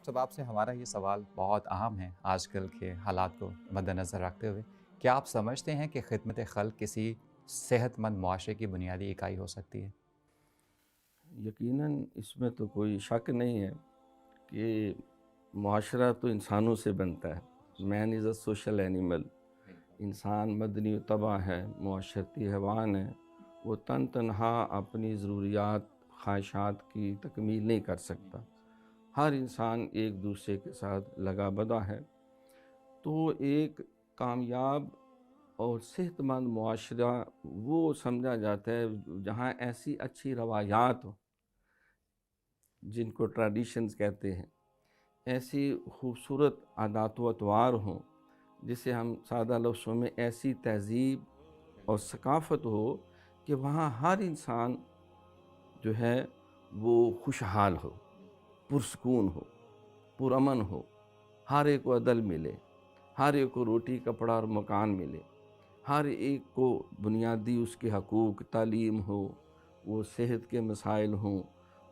Doctor صاحب آپ سے ہمارا یہ سوال بہت اہم ہے آج کل کے حالات کو مد نظر رکھتے ہوئے. کیا آپ سمجھتے ہیں کہ خدمت خلق کسی صحت مند معاشرے کی بنیادی اکائی ہو سکتی ہے؟ یقیناً اس میں تو کوئی شک نہیں ہے کہ معاشرہ تو انسانوں سے بنتا ہے. مین از اے سوشل اینیمل. انسان مدنی و طبع ہے، معاشرتی حیوان ہے. وہ تنہا اپنی ضروریات خواہشات کی تکمیل نہیں کر سکتا. ہر انسان ایک دوسرے کے ساتھ لگا بدا ہے. تو ایک کامیاب اور صحت مند معاشرہ وہ سمجھا جاتا ہے جہاں ایسی اچھی روایات ہوں جن کو ٹریڈیشنز کہتے ہیں، ایسی خوبصورت عادات و اطوار ہوں جسے ہم سادہ لفظوں میں ایسی تہذیب اور ثقافت ہو کہ وہاں ہر انسان جو ہے وہ خوشحال ہو، پرسکون ہو، پرامن ہو، ہر ایک کو عدل ملے، ہر ایک کو روٹی کپڑا اور مکان ملے، ہر ایک کو بنیادی اس کے حقوق، تعلیم ہو، وہ صحت کے مسائل ہوں،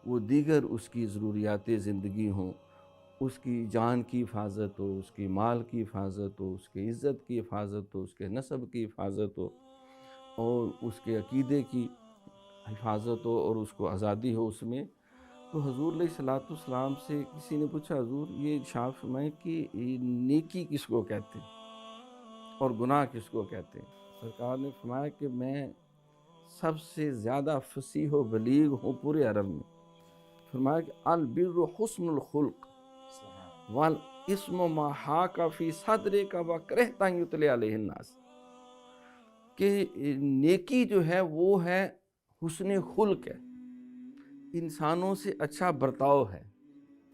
وہ دیگر اس کی ضروریات زندگی ہوں، اس کی جان کی حفاظت ہو، اس کی مال کی حفاظت ہو، اس کی عزت کی حفاظت ہو، اس کے نسب کی حفاظت ہو، اور اس کے عقیدے کی حفاظت ہو، اور اس کو آزادی ہو اس میں. تو حضور علیہ الصلوۃ والسلام سے کسی نے پوچھا، حضور یہ ارشاد فرمائیں کہ نیکی کس کو کہتے ہیں اور گناہ کس کو کہتے ہیں؟ سرکار نے فرمایا کہ میں سب سے زیادہ فصیح و بلیغ ہوں پورے عرب میں. فرمایا کہ البر حسن الخلق والاسم ما حاک فی صدرک وکرہت ان یتلی علیہ الناس. کہ نیکی جو ہے وہ ہے حسن خلق ہے، انسانوں سے اچھا برتاؤ ہے.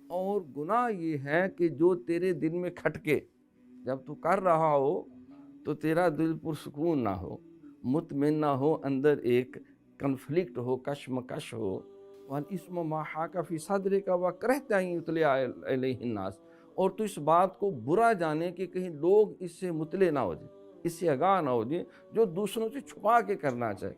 اور گناہ یہ ہے کہ جو تیرے دل میں کھٹکے، جب تو کر رہا ہو تو تیرا دل پرسکون نہ ہو، مطمئن نہ ہو، اندر ایک کنفلکٹ ہو، کشمکش ہو. وَالْإِثْمُ مَا حَاكَ فِي صَدْرِكَ وَكَرِهْتَ أَن يُطْلِعَ عَلَيْهِ النَّاسُ. اور تو اس بات کو برا جانے کہ کہیں لوگ اس سے مطلع نہ ہو جائیں، اس سے آگاہ نہ ہو جائیں، جو دوسروں سے چھپا کے کرنا چاہے.